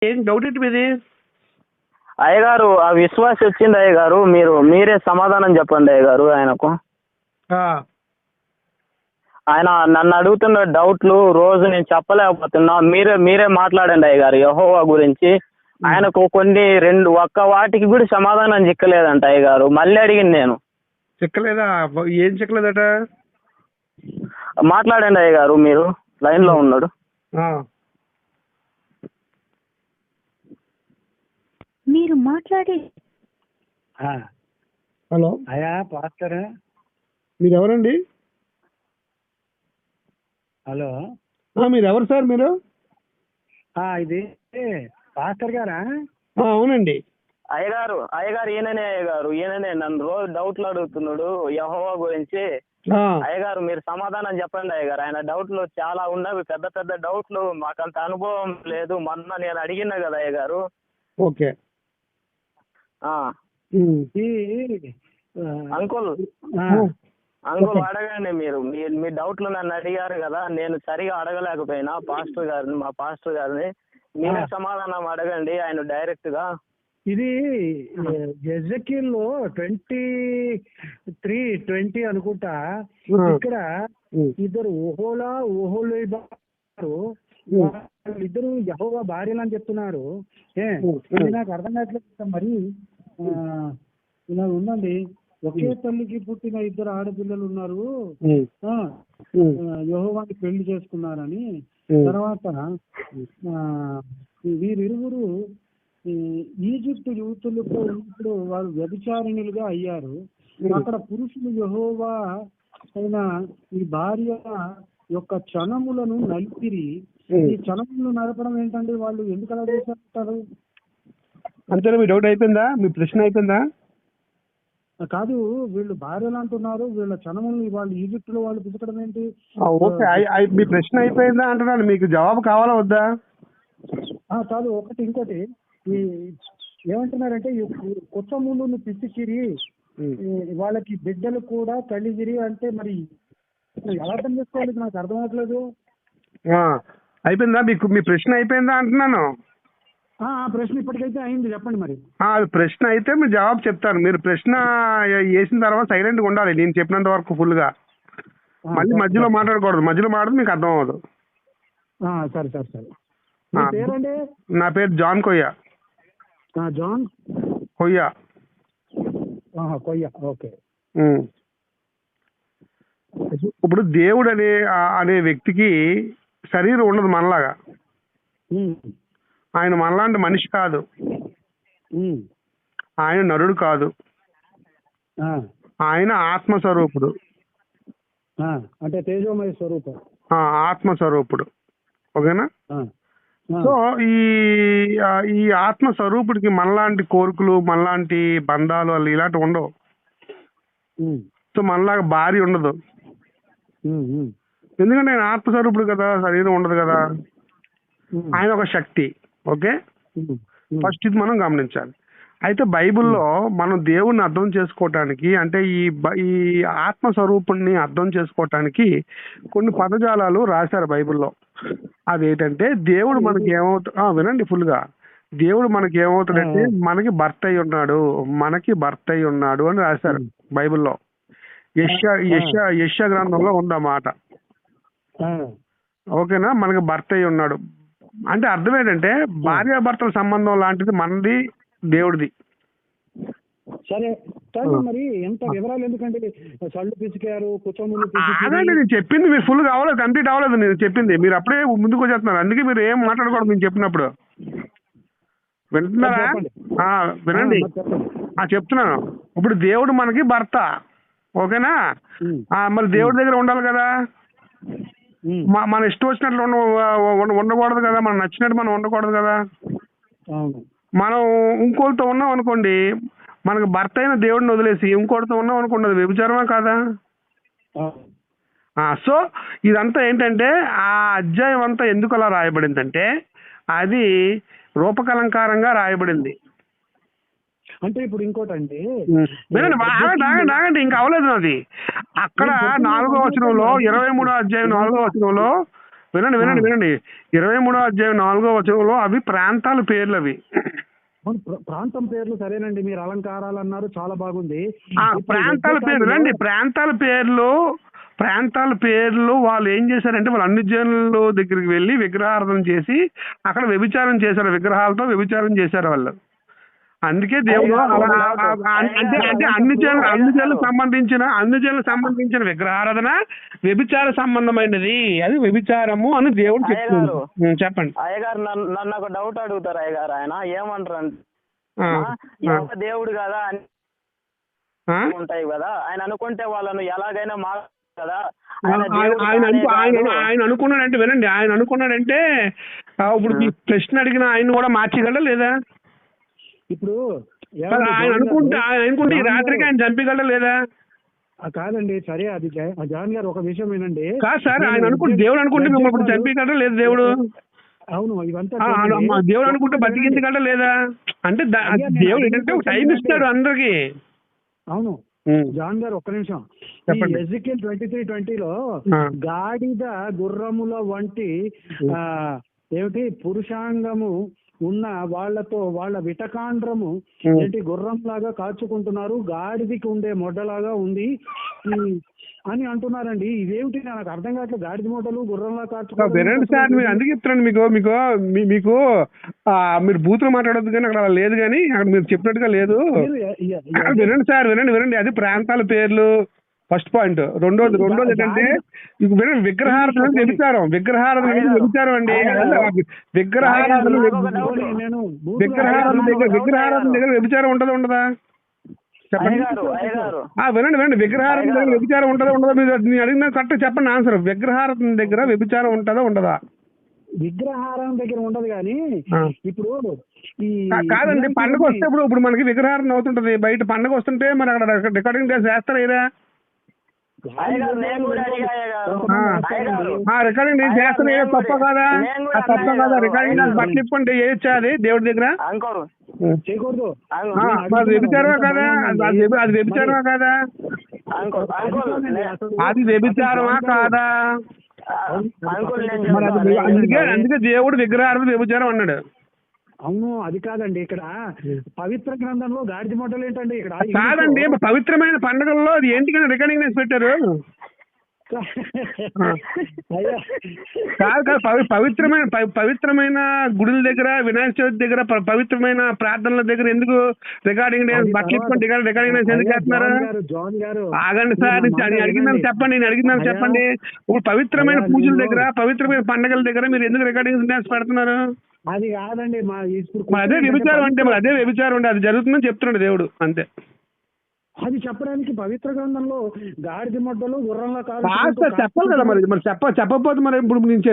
ఏం డౌట్ ఏంటి మీది? అయ్యగారు ఆ విశ్వాసి వచ్చింది అయ్యగారు, మీరే సమాధానం చెప్పండి అయ్యగారు ఆయనకు. ఆయన నన్ను అడుగుతున్న డౌట్లు రోజు నేను చెప్పలేకపోతున్నా. మీరే మాట్లాడండి అయ్యగారు యెహోవా గురించి. ఆయనకు కొన్ని ఒక్క వాటికి కూడా సమాధానం చిక్కలేదంట అయ్యగారు. మళ్ళీ అడిగింది నేను. చిక్కలేదా? ఏం చిక్కలేదట? మాట్లాడండి అయ్యగారు, మీరు లైన్లో ఉన్నాడు. మీరు మాట్లాడే హలో అయ్యా పాస్టర్, మీరు ఎవరండి? హలో మీరు ఎవరు సార్ మీరు? ఇది పాస్టర్ గారా? అవునండి. అయ్యగారు ఈయననే నన్ను రోజు డౌట్లు అడుగుతున్నాడు యెహోవా గురించి. అయ్యగారు మీరు సమాధానం చెప్పండి అయ్యగారు. ఆయన డౌట్లు చాలా ఉన్నవి, పెద్ద పెద్ద డౌట్లు. మాకంత అనుభవం లేదు. మొన్న నేను అడిగినా కదా అయ్యగారు. ఓకే. అంకుల్ అడగండి. మీ డౌట్లు నన్ను అడిగారు కదా, నేను సరిగా అడగలేకపోయినా మా పాస్టర్ గారిని. మీరే సమాధానం అడగండి ఆయన డైరెక్ట్ గా. ఇది ఎజెకీల్లో 23:20 అనుకుంటా. ఇక్కడ ఇద్దరు ఓహోలీబారు ఇద్దరు యెహోవా భార్యలు అని చెప్తున్నారు. ఇది నాకు అర్థం కావట్లేదు. మరి ఇలా ఉందండి, ఒకే తల్లికి పుట్టిన ఇద్దరు ఆడపిల్లలు ఉన్నారు, యెహోవాని పెళ్లి చేసుకున్నారని. తర్వాత వీరిరువురు ఈజిప్ట్ యూతులతో ఉన్నప్పుడు వారు వ్యభిచారిణులుగా అయ్యారు. అక్కడ పురుషులు యెహోవా అయిన ఈ భార్య యొక్క చనములను నలిపిరి. ఈ చనములను నలపడం ఏంటండి? వాళ్ళు ఎందుకు అలా చేశారు? అంతేనా? మీ డౌట్ అయిపోయిందా? మీ ప్రశ్న అయిపోయిందా? కాదు, వీళ్ళు భార్యలు అంటున్నారు, వీళ్ళ చనములు వాళ్ళు ఈజిప్ట్ లో వాళ్ళు పిసకడం ఏంటి? ఓకే, మీ ప్రశ్న అయిపోయిందా అంటున్నాను. మీకు జవాబు కావాలా వద్దా? కాదు, ఇంకోటి ఏమంటున్నారంటే కుచ్చములను పిసికిరి, వాళ్ళకి బిడ్డలు కూడా కలిగిరి అంటే మరి ఎలా అర్థం చేసుకోవాలి? నాకు అర్థం అవ్వట్లేదు. అయిపోయిందా? మీ ప్రశ్న అయిపోయిందా అంటున్నాను. ప్రశ్న ఇప్పటికైతే అయింది, చెప్పండి మరి. ప్రశ్న అయితే మీరు జవాబు చెప్తాను. మీరు ప్రశ్న వేసిన తర్వాత సైలెంట్గా ఉండాలి నేను చెప్పినంత వరకు ఫుల్గా. మళ్ళీ మధ్యలో మాట్లాడకూడదు. మధ్యలో మాట్లాడితే మీకు అర్థం అవ్వదు. సరే సరే సరే. పేరండి? నా పేరు జాన్ కొయ్య. జాన్ కొయ్య. కొయ్య, ఓకే. ఇప్పుడు దేవుడు అనే వ్యక్తికి శరీరం ఉండదు మనలాగా. ఆయన మనలాంటి మనిషి కాదు. ఆయన నరుడు కాదు. ఆయన ఆత్మస్వరూపుడు. అంటే తేజోమయ స్వరూపం. ఆత్మస్వరూపుడు. ఓకేనా? సో ఈ ఆత్మస్వరూపుడికి మనలాంటి కోరికలు, మనలాంటి బంధాలు అలా ఇలాంటివి ఉండవు. సో మనలాగా భార్య ఉండదు. ఎందుకంటే ఆయన ఆత్మస్వరూపుడు కదా, శరీరం ఉండదు కదా. ఆయన ఒక శక్తి. ఓకే, ఫస్ట్ ఇది మనం గమనించాలి. అయితే బైబిల్లో మనం దేవుణ్ణి అర్థం చేసుకోవటానికి, అంటే ఈ ఆత్మస్వరూపుణ్ణి అర్థం చేసుకోవటానికి కొన్ని పదజాలాలు రాశారు బైబిల్లో. అదేంటంటే దేవుడు మనకి వినండి ఫుల్గా. దేవుడు మనకి ఏమవుతాడంటే మనకి భర్త అయి ఉన్నాడు అని రాశారు బైబిల్లో. యెషయా గ్రంథంలో ఉందన్నమాట. ఓకేనా? మనకి భర్త అయి ఉన్నాడు అంటే అర్థం ఏంటంటే భార్యాభర్తల సంబంధం లాంటిది మనది, దేవుడిది. సరే, కానీ మరి ఎంత వివరాలు ఎందుకంటే సళ్ళు పిసికారు, కుచములు అదే నేను చెప్పింది. మీరు ఫుల్ కావలేదు, కంప్లీట్ అవ్వలేదు నేను చెప్పింది. మీరు అప్పుడే ముందుకు వచ్చేస్తున్నారు. అందుకే మీరు ఏం మాట్లాడకూడదు నేను చెప్పినప్పుడు. వింటున్నారా? వినండి, చెప్తున్నాను. ఇప్పుడు దేవుడు మనకి భర్త, ఓకేనా? మరి దేవుడి దగ్గర ఉండాలి కదా. మన ఇష్టం వచ్చినట్లు ఉండకూడదు కదా. మనం నచ్చినట్టు మనం ఉండకూడదు కదా. మనం ఇంకోటితో ఉన్నాం అనుకోండి, మనకు భర్త అయిన దేవుడిని వదిలేసి ఇంకోటితో ఉన్నాం అనుకోండి, అది వ్యభిచారమా కాదా? సో ఇదంతా ఏంటంటే ఆ అధ్యాయం అంతా ఎందుకు అలా రాయబడిందంటే అది రూపకలంకారంగా రాయబడింది. అంటే ఇప్పుడు ఇంకోటండి, ఆగండి, ఇంకా అవలేదు అది. అక్కడ 4వ వచనంలో 23వ అధ్యాయం 4వ వచనంలో వినండి వినండి వినండి 23వ అధ్యాయం 4వ వచనంలో అవి ప్రాంతాల పేర్లు అవి. అవును, ప్రాంతం పేర్లు సరేనండి, మీరు అలంకారాలు అన్నారు, చాలా బాగుంది. ప్రాంతాల పేర్లు రండి, ప్రాంతాల పేర్లు వాళ్ళు ఏం చేశారంటే వాళ్ళు అన్ని జనుల దగ్గరికి వెళ్ళి విగ్రహారాధన చేసి అక్కడ వ్యభిచారం చేశారు, విగ్రహాలతో వ్యభిచారం చేశారు వాళ్ళు. అందుకే దేవుడు అంటే అన్ని జనులకు సంబంధించిన విగ్రహారాధన వ్యభిచార సంబంధమైనది, అది వ్యభిచారము అని దేవుడు చెప్తున్నారు. చెప్పండి అయ్యగారు. నన్ను ఒక డౌట్ అడుగుతారు అయ్యగారు. ఆయన ఏమంటారు అంటే దేవుడు కదా అని ఉంటాయి కదా, ఆయన అనుకుంటే వాళ్ళను ఎలాగైనా కదా. ఆయన అనుకున్నాడంటే వినండి, ఆయన అనుకున్నాడంటే ఇప్పుడు మీ ప్రశ్న అడిగిన ఆయన కూడా మార్చగలరా లేదా? ఇప్పుడు ఆయన అనుకుంటే ఈ రాత్రికి ఆయన చంపగలరా లేదా? కాదండి, సరే అది జాన్ గారు ఒక విషయం ఏనండి. కాదు సార్, ఆయన అనుకుంటే దేవుడు అనుకుంటే మిమ్మల్ని ఇప్పుడు చంపగలరా లేదు దేవుడు? అవును, ఇవంతా దేవుడు అనుకుంటే బతికించగలరా లేదా? అంటే దేవుడు ఏంటంటే టైం ఇస్తాడు అందరికి. అవును జాన్ గారు ఒక్క నిమిషం. ఎజికియల్ 23:20లో గాడిద గుర్రముల వంటి ఏమిటి పురుషాంగము ఉన్న వాళ్ళతో వాళ్ళ విటకాండ్రము ఏంటి గుర్రం లాగా కాచుకుంటున్నారు, గాడిదికి ఉండే మొడ్డలాగా ఉంది అని అంటున్నారండి. ఇదేమిటి నాకు అర్థం కావట్లేదు. గాడిద మొడ్డలు గుర్రంలా కాచుకుంటారు. వినండి సార్, మీరు అందుకే చెప్తున్నాను మీకు మీరు బూతులు మాట్లాడద్దు కానీ అక్కడ లేదు, కానీ అక్కడ మీరు చెప్పినట్టుగా లేదు. వినండి సార్, వినండి అది ప్రాంతాల పేర్లు ఫస్ట్ పాయింట్. రెండోది ఏంటంటే విగ్రహారాధన వ్యభిచారం అండి. విగ్రహారాధన దగ్గర వ్యభిచారం ఉంటుందా ఉండదా చెప్పండి. వినండి విగ్రహారాధన దగ్గర వ్యభిచారం ఉంటుందా ఉండదా? మీరు అడిగిన కరెక్ట్ చెప్పండి ఆన్సర్. విగ్రహారాధన దగ్గర వ్యభిచారం ఉంటుందా ఉండదా? విగ్రహారం దగ్గర ఉండదు కానీ ఇప్పుడు కాదండి, పండుగ వస్తే ఇప్పుడు మనకి విగ్రహారాధన అవుతుంటది. బయట పండుగ వస్తుంటే మరి అక్కడ రికార్డింగ్ చేస్తారా? రికార్డింగ్ చేస్తాను, తప్ప కాదా? రికార్డింగ్ బట్టలు ఇప్పండి చేయొచ్చా అది దేవుడి దగ్గర? చేయకూడదు. అది వ్యభిచారమా కాదా? అది వ్యభిచారమా కాదా? అది వ్యభిచారమా కాదా? అందుకే దేవుడు విగ్రహారాధన వ్యభిచారం అన్నాడు. అవును, అది కాదండి. ఇక్కడ పవిత్ర గ్రంథంలో గాడిద మొట్టలు ఏంటండి? ఇక్కడ కాదండి, పవిత్రమైన పండుగల్లో అది ఏంటి రికార్డింగ్ చేసి పెట్టారు? కాదు పవిత్రమైన గుడుల దగ్గర, వినాయక చవితి దగ్గర, పవిత్రమైన ప్రార్థనల దగ్గర ఎందుకు రికార్డింగ్ బట్టలు ఇప్పుకొని రికార్డింగ్ ఎందుకు చేస్తున్నారు? ఆగండి సార్, నేను అడిగిందని చెప్పండి. ఇప్పుడు పవిత్రమైన పూజల దగ్గర, పవిత్రమైన పండుగల దగ్గర మీరు ఎందుకు రికార్డింగ్ పెడుతున్నారు? అది కాదండి, అదే వ్యభిచారం అంటే అదే వ్యభిచారం అంటే అది జరుగుతుందని చెప్తున్నాడు దేవుడు, అంతే. అది చెప్పడానికి పవిత్ర గ్రంథంలో గాడిద మొడ్డలు గుర్రంలో చెప్పాలి కదా మరి చెప్పకపోతే మరి ఇప్పుడు నేను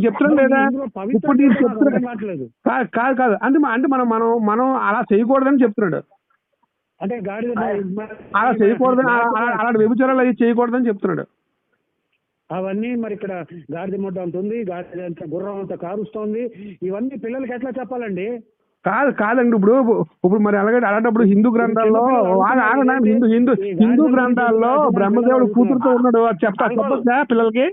చెప్తున్నాను లేదా? ఇప్పుడు నేను చెప్తున్నాను కాదు అంటే మనం అలా చేయకూడదని చెప్తున్నాడు. అంటే గాడిద అలా చేయకూడదని, అలాంటి వ్యభిచారాలు అవి చేయకూడదని చెప్తున్నాడు. అవన్నీ మరి ఇక్కడ గాడిద మొడ్డ అంత ఉంది, గాడిద అంత గుర్రం అంత కారుస్తోంది, ఇవన్నీ పిల్లలకి ఎట్లా చెప్పాలండి? కాదండి, ఇప్పుడు మరి అలాంటప్పుడు హిందూ గ్రంథాల్లో హిందూ గ్రంథాల్లో బ్రహ్మదేవుడు కూతురుతో ఉన్నాడు, చెప్పచ్చా పిల్లలకి?